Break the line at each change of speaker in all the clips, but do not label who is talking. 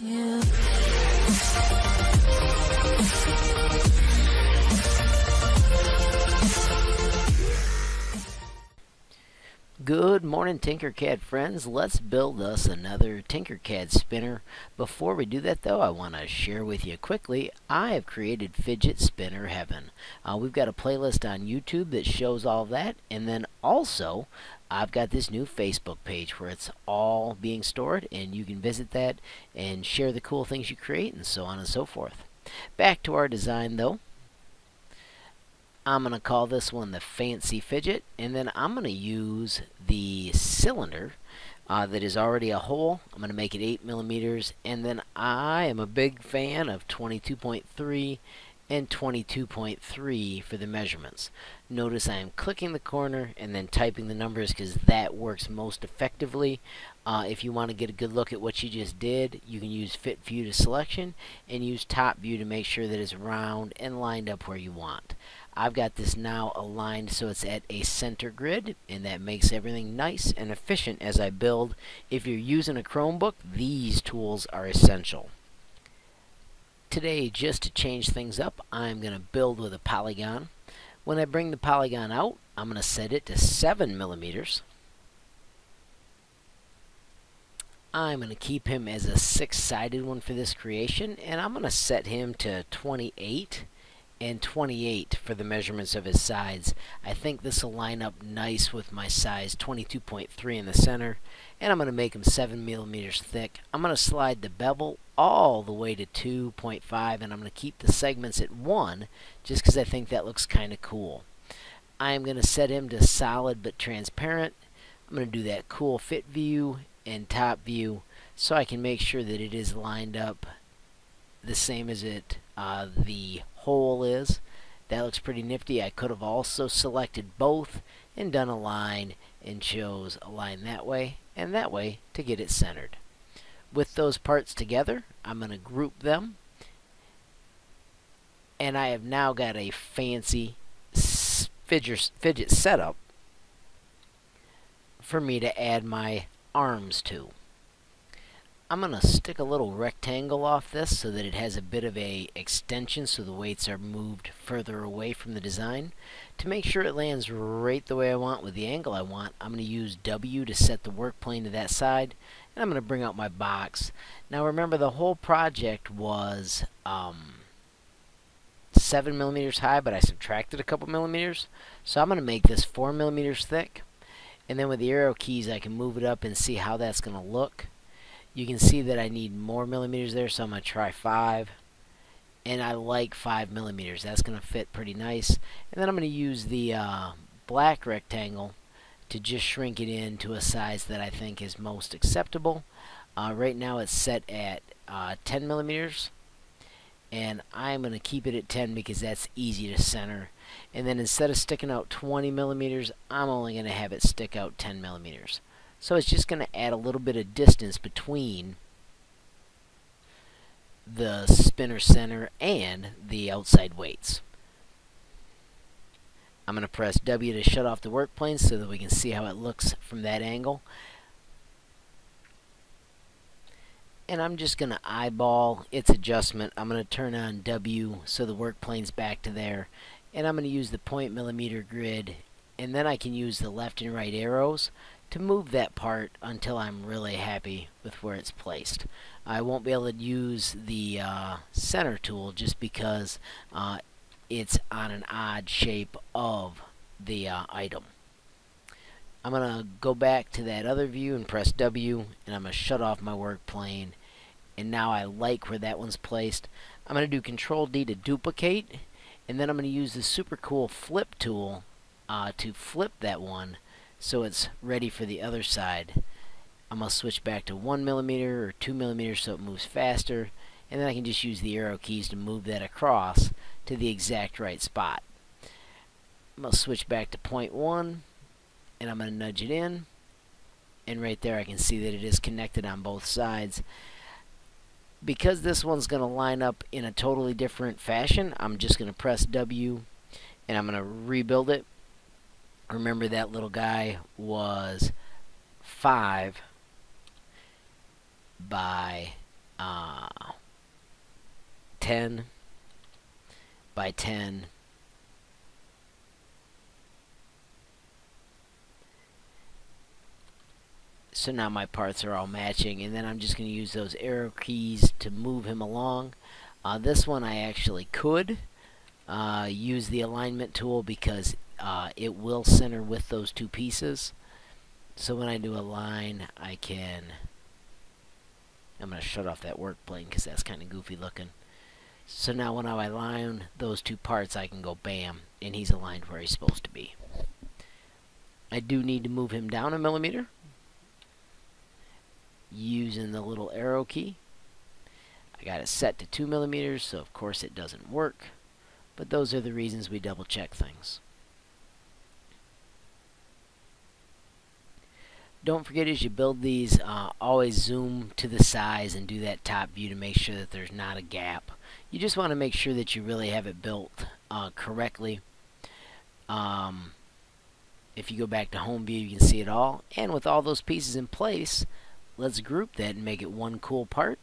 you.
Good morning, Tinkercad friends. Let's build us another Tinkercad spinner. Before we do that though, I want to share with you quickly, I have created Fidget Spinner Heaven. We've got a playlist on YouTube that shows all of that, and then also I've got this new Facebook page where it's all being stored, and you can visit that and share the cool things you create and so on and so forth. Back to our design though. I'm going to call this one the Fancy Fidget, and then I'm going to use the cylinder that is already a hole. I'm going to make it 8 millimeters, and then I am a big fan of 22.3 and 22.3 for the measurements. Notice I am clicking the corner and then typing the numbers because that works most effectively. If you want to get a good look at what you just did, you can use Fit View to Selection and use Top View to make sure that it's round and lined up where you want. I've got this now aligned so it's at a center grid, and that makes everything nice and efficient as I build. If you're using a Chromebook, these tools are essential. Today, just to change things up, I'm going to build with a polygon. When I bring the polygon out, I'm going to set it to 7 millimeters. I'm going to keep him as a 6-sided one for this creation, and I'm going to set him to 28 and 28 for the measurements of his sides. I think this will line up nice with my size 22.3 in the center, and I'm going to make him 7 millimeters thick. I'm going to slide the bevel all the way to 2.5, and I'm going to keep the segments at 1 just because I think that looks kind of cool. I'm going to set him to solid but transparent. I'm going to do that cool fit view and top view so I can make sure that it is lined up the same as the hole is. That looks pretty nifty. I could have also selected both and done a line and chose a line that way and that way to get it centered. With those parts together, I'm going to group them, and I have now got a fancy fidget setup for me to add my arms to. I'm going to stick a little rectangle off this so that it has a bit of a extension so the weights are moved further away from the design. To make sure it lands right the way I want with the angle I want, I'm going to use W to set the work plane to that side, and I'm going to bring out my box. Now remember, the whole project was 7 millimeters high, but I subtracted a couple millimeters, so I'm going to make this 4 millimeters thick, and then with the arrow keys I can move it up and see how that's going to look. You can see that I need more millimeters there, so I'm going to try 5. And I like 5 millimeters. That's going to fit pretty nice. And then I'm going to use the black rectangle to just shrink it in to a size that I think is most acceptable. Right now it's set at 10 millimeters. And I'm going to keep it at 10 because that's easy to center. And then instead of sticking out 20 millimeters, I'm only going to have it stick out 10 millimeters. So it's just going to add a little bit of distance between the spinner center and the outside weights. I'm going to press W to shut off the work plane so that we can see how it looks from that angle. And I'm just going to eyeball its adjustment. I'm going to turn on W so the work plane's back to there. And I'm going to use the 0.millimeter grid, and then I can use the left and right arrows to move that part until I'm really happy with where it's placed. I won't be able to use the center tool just because it's on an odd shape of the item. I'm going to go back to that other view and press W, and I'm going to shut off my work plane, and now I like where that one's placed. I'm going to do Control D to duplicate, and then I'm going to use the super cool flip tool to flip that one so it's ready for the other side. I'm going to switch back to 1 millimeter or 2 millimeters so it moves faster, and then I can just use the arrow keys to move that across to the exact right spot. I'm going to switch back to 0.1, and I'm going to nudge it in, and right there I can see that it is connected on both sides. Because this one's going to line up in a totally different fashion, I'm just going to press W, and I'm going to rebuild it. Remember, that little guy was 5 by 10 by 10. So now my parts are all matching, and then I'm just going to use those arrow keys to move him along. This one I actually could use the alignment tool because it will center with those two pieces. So when I do a line, I'm going to shut off that work plane because that's kind of goofy looking. So now when I align those two parts, I can go bam, and he's aligned where he's supposed to be. I do need to move him down a millimeter using the little arrow key. I got it set to 2 millimeters, so of course it doesn't work, but those are the reasons we double check things. Don't forget, as you build these, always zoom to the size and do that top view to make sure that there's not a gap. You just want to make sure that you really have it built correctly. If you go back to home view, you can see it all, and with all those pieces in place, let's group that and make it one cool part.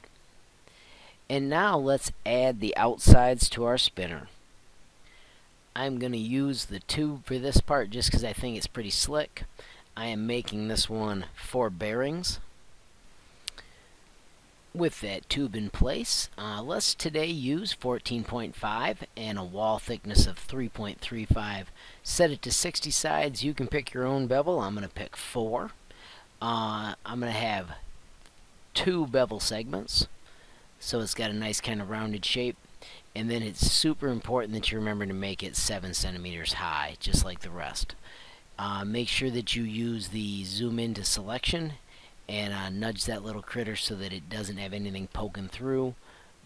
And now let's add the outsides to our spinner. I'm going to use the tube for this part just because I think it's pretty slick. I am making this one 4 bearings. With that tube in place, let's today use 14.5 and a wall thickness of 3.35. Set it to 60 sides. You can pick your own bevel. I'm going to pick 4. I'm going to have 2 bevel segments, so it's got a nice kind of rounded shape. And then it's super important that you remember to make it 7 centimeters high, just like the rest. Make sure that you use the zoom into selection and nudge that little critter so that it doesn't have anything poking through,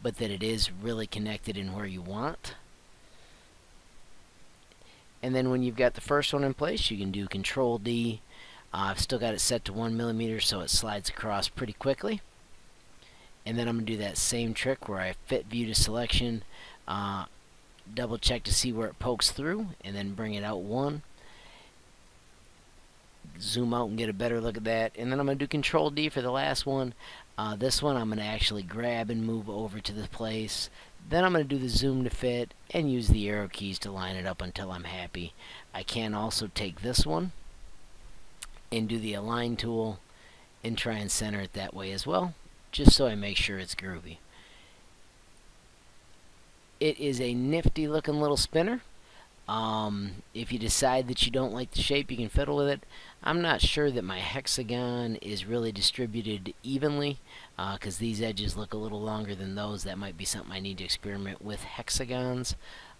but that it is really connected in where you want. And then when you've got the first one in place, you can do Control D. I've still got it set to 1 millimeter, so it slides across pretty quickly. And then I'm going to do that same trick where I fit view to selection, double check to see where it pokes through, and then bring it out 1. Zoom out and get a better look at that. And then I'm going to do Control D for the last one. This one I'm going to actually grab and move over to the place. Then I'm going to do the zoom to fit and use the arrow keys to line it up until I'm happy. I can also take this one and do the align tool and try and center it that way as well, just so I make sure it's groovy. It is a nifty looking little spinner. If you decide that you don't like the shape, you can fiddle with it. I'm not sure that my hexagon is really distributed evenly because these edges look a little longer than those. That might be something I need to experiment with hexagons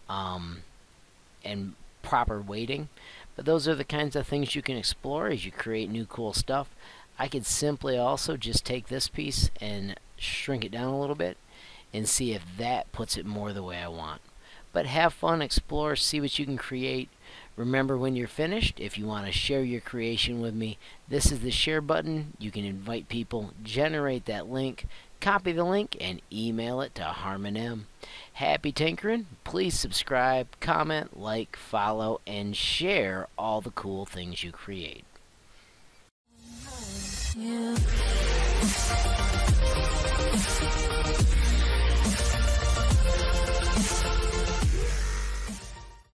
and proper weighting. But those are the kinds of things you can explore as you create new cool stuff. I could simply also just take this piece and shrink it down a little bit and see if that puts it more the way I want. But have fun, explore, see what you can create. Remember, when you're finished, if you want to share your creation with me, this is the share button. You can invite people, generate that link, copy the link, and email it to Harmon M. Happy tinkering. Please subscribe, comment, like, follow, and share all the cool things you create. Yeah.